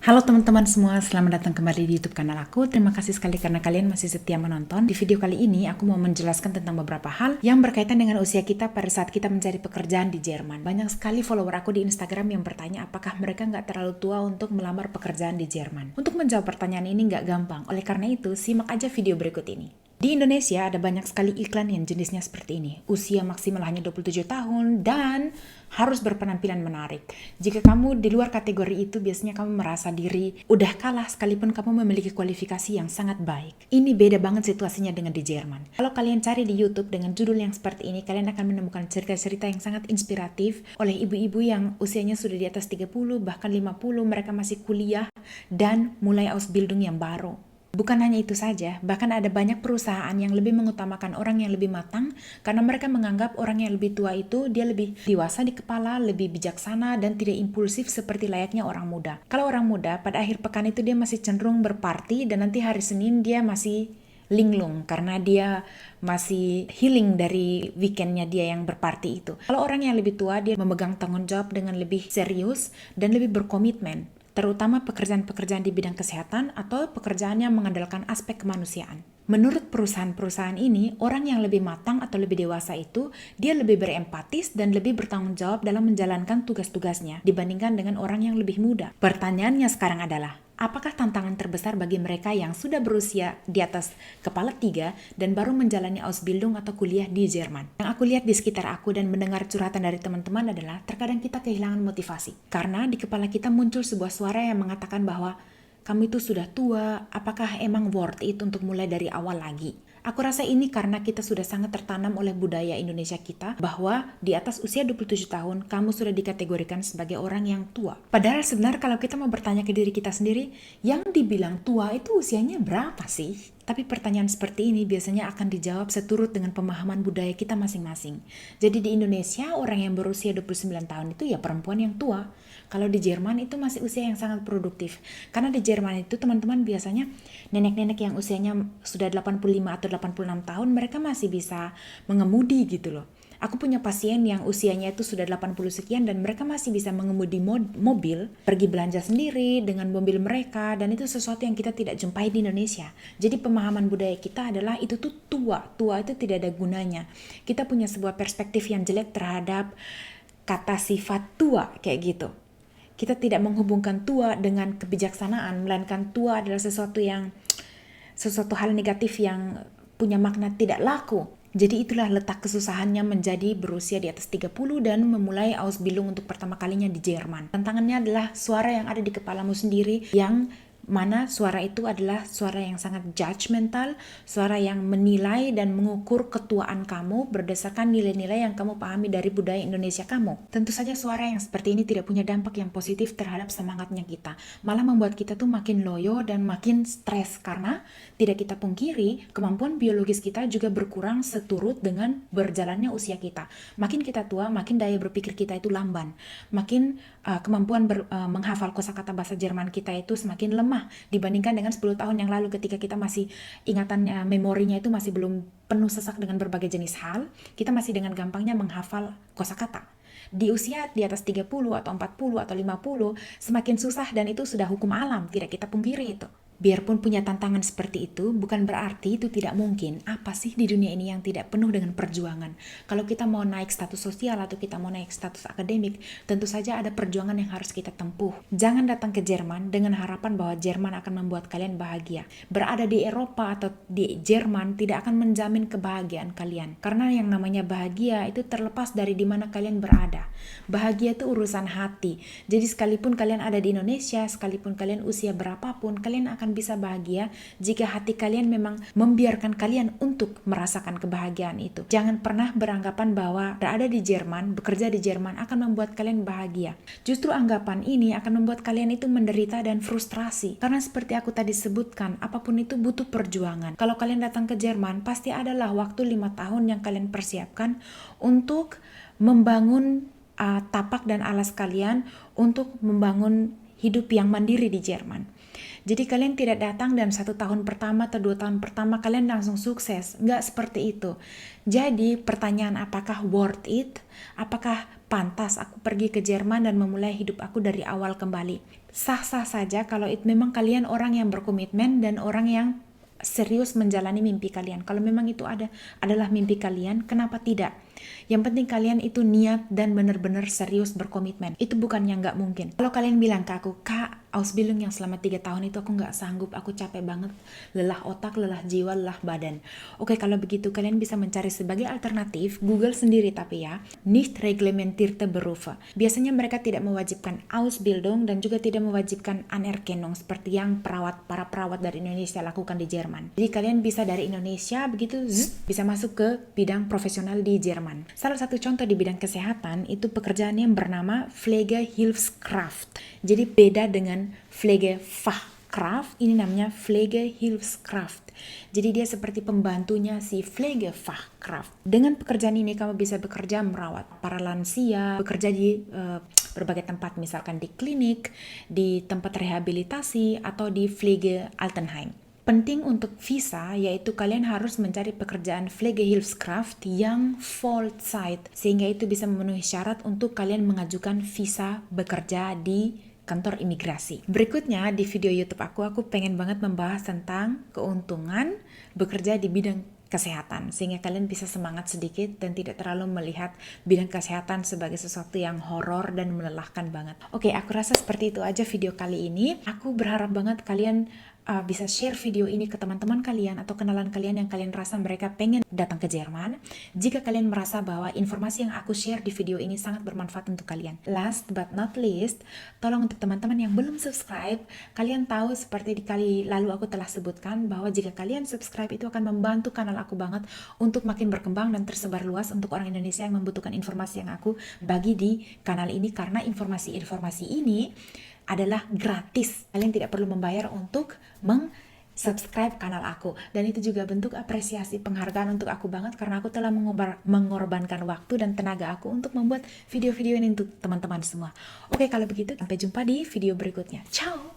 Halo teman-teman semua, selamat datang kembali di YouTube kanal aku. Terima kasih sekali karena kalian masih setia menonton. Di video kali ini aku mau menjelaskan tentang beberapa hal yang berkaitan dengan usia kita pada saat kita mencari pekerjaan di Jerman. Banyak sekali follower aku di Instagram yang bertanya apakah mereka nggak terlalu tua untuk melamar pekerjaan di Jerman. Untuk menjawab pertanyaan ini nggak gampang, oleh karena itu simak aja video berikut ini. Di Indonesia ada banyak sekali iklan yang jenisnya seperti ini. Usia maksimal hanya 27 tahun dan harus berpenampilan menarik. Jika kamu di luar kategori itu, biasanya kamu merasa diri udah kalah sekalipun kamu memiliki kualifikasi yang sangat baik. Ini beda banget situasinya dengan di Jerman. Kalau kalian cari di YouTube dengan judul yang seperti ini, kalian akan menemukan cerita-cerita yang sangat inspiratif oleh ibu-ibu yang usianya sudah di atas 30, bahkan 50, mereka masih kuliah dan mulai Ausbildung yang baru. Bukan hanya itu saja, bahkan ada banyak perusahaan yang lebih mengutamakan orang yang lebih matang karena mereka menganggap orang yang lebih tua itu dia lebih dewasa di kepala, lebih bijaksana dan tidak impulsif seperti layaknya orang muda. Kalau orang muda pada akhir pekan itu dia masih cenderung berparty dan nanti hari Senin dia masih linglung karena dia masih healing dari weekendnya dia yang berparty itu. Kalau orang yang lebih tua dia memegang tanggung jawab dengan lebih serius dan lebih berkomitmen, terutama pekerjaan-pekerjaan di bidang kesehatan atau pekerjaan yang mengandalkan aspek kemanusiaan. Menurut perusahaan-perusahaan ini, orang yang lebih matang atau lebih dewasa itu, dia lebih berempatis dan lebih bertanggung jawab dalam menjalankan tugas-tugasnya dibandingkan dengan orang yang lebih muda. Pertanyaannya sekarang adalah, apakah tantangan terbesar bagi mereka yang sudah berusia di atas kepala 3 dan baru menjalani Ausbildung atau kuliah di Jerman? Yang aku lihat di sekitar aku dan mendengar curhatan dari teman-teman adalah terkadang kita kehilangan motivasi. Karena di kepala kita muncul sebuah suara yang mengatakan bahwa kamu itu sudah tua, apakah emang worth it untuk mulai dari awal lagi? Aku rasa ini karena kita sudah sangat tertanam oleh budaya Indonesia kita bahwa di atas usia 27 tahun kamu sudah dikategorikan sebagai orang yang tua. Padahal sebenarnya kalau kita mau bertanya ke diri kita sendiri, yang dibilang tua itu usianya berapa sih? Tapi pertanyaan seperti ini biasanya akan dijawab seturut dengan pemahaman budaya kita masing-masing. Jadi di Indonesia orang yang berusia 29 tahun itu ya perempuan yang tua. Kalau di Jerman itu masih usia yang sangat produktif. Karena di Jerman itu teman-teman biasanya nenek-nenek yang usianya sudah 85 atau 86 tahun mereka masih bisa mengemudi gitu loh. Aku punya pasien yang usianya itu sudah 80 sekian dan mereka masih bisa mengemudi mobil, pergi belanja sendiri dengan mobil mereka, dan itu sesuatu yang kita tidak jumpai di Indonesia. Jadi pemahaman budaya kita adalah itu tuh tua itu tidak ada gunanya. Kita punya sebuah perspektif yang jelek terhadap kata sifat tua kayak gitu. Kita tidak menghubungkan tua dengan kebijaksanaan, melainkan tua adalah sesuatu hal negatif yang punya makna tidak laku. Jadi itulah letak kesusahannya menjadi berusia di atas 30 dan memulai Ausbildung untuk pertama kalinya di Jerman. Tantangannya adalah suara yang ada di kepalamu sendiri, yang mana suara itu adalah suara yang sangat judgmental, suara yang menilai dan mengukur ketuaan kamu berdasarkan nilai-nilai yang kamu pahami dari budaya Indonesia kamu. Tentu saja suara yang seperti ini tidak punya dampak yang positif terhadap semangatnya kita, malah membuat kita tuh makin loyo dan makin stres karena tidak kita pungkiri kemampuan biologis kita juga berkurang seturut dengan berjalannya usia kita. Makin kita tua, makin daya berpikir kita itu lamban, makin kemampuan menghafal kosakata bahasa Jerman kita itu semakin lemah dibandingkan dengan 10 tahun yang lalu ketika kita masih ingatan memorinya itu masih belum penuh sesak dengan berbagai jenis hal, kita masih dengan gampangnya menghafal kosakata. Di usia di atas 30 atau 40 atau 50 semakin susah dan itu sudah hukum alam, tidak kita pungkiri itu. Biarpun punya tantangan seperti itu, bukan berarti itu tidak mungkin. Apa sih di dunia ini yang tidak penuh dengan perjuangan? Kalau kita mau naik status sosial atau kita mau naik status akademik, tentu saja ada perjuangan yang harus kita tempuh. Jangan datang ke Jerman dengan harapan bahwa Jerman akan membuat kalian bahagia. Berada di Eropa atau di Jerman tidak akan menjamin kebahagiaan kalian. Karena yang namanya bahagia itu terlepas dari di mana kalian berada. Bahagia itu urusan hati. Jadi sekalipun kalian ada di Indonesia, sekalipun kalian usia berapapun, kalian akan bisa bahagia jika hati kalian memang membiarkan kalian untuk merasakan kebahagiaan itu. Jangan pernah beranggapan bahwa berada di Jerman, bekerja di Jerman akan membuat kalian bahagia. Justru anggapan ini akan membuat kalian itu menderita dan frustrasi. Karena seperti aku tadi sebutkan, apapun itu butuh perjuangan. Kalau kalian datang ke Jerman, pasti adalah waktu 5 tahun yang kalian persiapkan untuk membangun tapak dan alas kalian untuk membangun hidup yang mandiri di Jerman. Jadi kalian tidak datang dan 1 tahun pertama atau 2 tahun pertama kalian langsung sukses. Nggak seperti itu. Jadi pertanyaan apakah worth it? Apakah pantas aku pergi ke Jerman dan memulai hidup aku dari awal kembali? sah-sah saja kalau memang kalian orang yang berkomitmen dan orang yang serius menjalani mimpi kalian. Kalau memang itu adalah mimpi kalian, kenapa tidak? Yang penting kalian itu niat dan benar-benar serius berkomitmen. Itu bukan yang nggak mungkin. Kalau kalian bilang ke aku, Kak, Ausbildung yang selama 3 tahun itu aku nggak sanggup, aku capek banget, lelah otak, lelah jiwa, lelah badan. Oke, kalau begitu kalian bisa mencari sebagai alternatif, Google sendiri tapi ya, nicht reglementierte Berufe. Biasanya mereka tidak mewajibkan Ausbildung dan juga tidak mewajibkan Anerkennung seperti yang para perawat dari Indonesia lakukan di Jerman. Jadi kalian bisa dari Indonesia begitu bisa masuk ke bidang profesional di Jerman. Salah satu contoh di bidang kesehatan itu pekerjaan yang bernama Pflegehilfskraft. Jadi beda dengan Pflegefachkraft, ini namanya Pflegehilfskraft. Jadi dia seperti pembantunya si Pflegefachkraft. Dengan pekerjaan ini kamu bisa bekerja merawat para lansia, bekerja di berbagai tempat, misalkan di klinik, di tempat rehabilitasi, atau di Pflege Altenheim. Penting untuk visa, yaitu kalian harus mencari pekerjaan Pflegehilfskraft yang Vollzeit, sehingga itu bisa memenuhi syarat untuk kalian mengajukan visa bekerja di kantor imigrasi. Berikutnya di video YouTube aku pengen banget membahas tentang keuntungan bekerja di bidang kesehatan, sehingga kalian bisa semangat sedikit dan tidak terlalu melihat bidang kesehatan sebagai sesuatu yang horor dan melelahkan banget. Oke, aku rasa seperti itu aja video kali ini. Aku berharap banget kalian bisa share video ini ke teman-teman kalian atau kenalan kalian yang kalian rasa mereka pengen datang ke Jerman. Jika kalian merasa bahwa informasi yang aku share di video ini sangat bermanfaat untuk kalian. Last but not least, tolong untuk teman-teman yang belum subscribe, kalian tahu seperti di kali lalu aku telah sebutkan bahwa jika kalian subscribe itu akan membantu kanal aku banget untuk makin berkembang dan tersebar luas untuk orang Indonesia yang membutuhkan informasi yang aku bagi di kanal ini, karena informasi-informasi ini adalah gratis. Kalian tidak perlu membayar untuk subscribe kanal aku, dan itu juga bentuk apresiasi penghargaan untuk aku banget karena aku telah mengorbankan waktu dan tenaga aku untuk membuat video-video ini untuk teman-teman semua. Oke, kalau begitu sampai jumpa di video berikutnya. Ciao.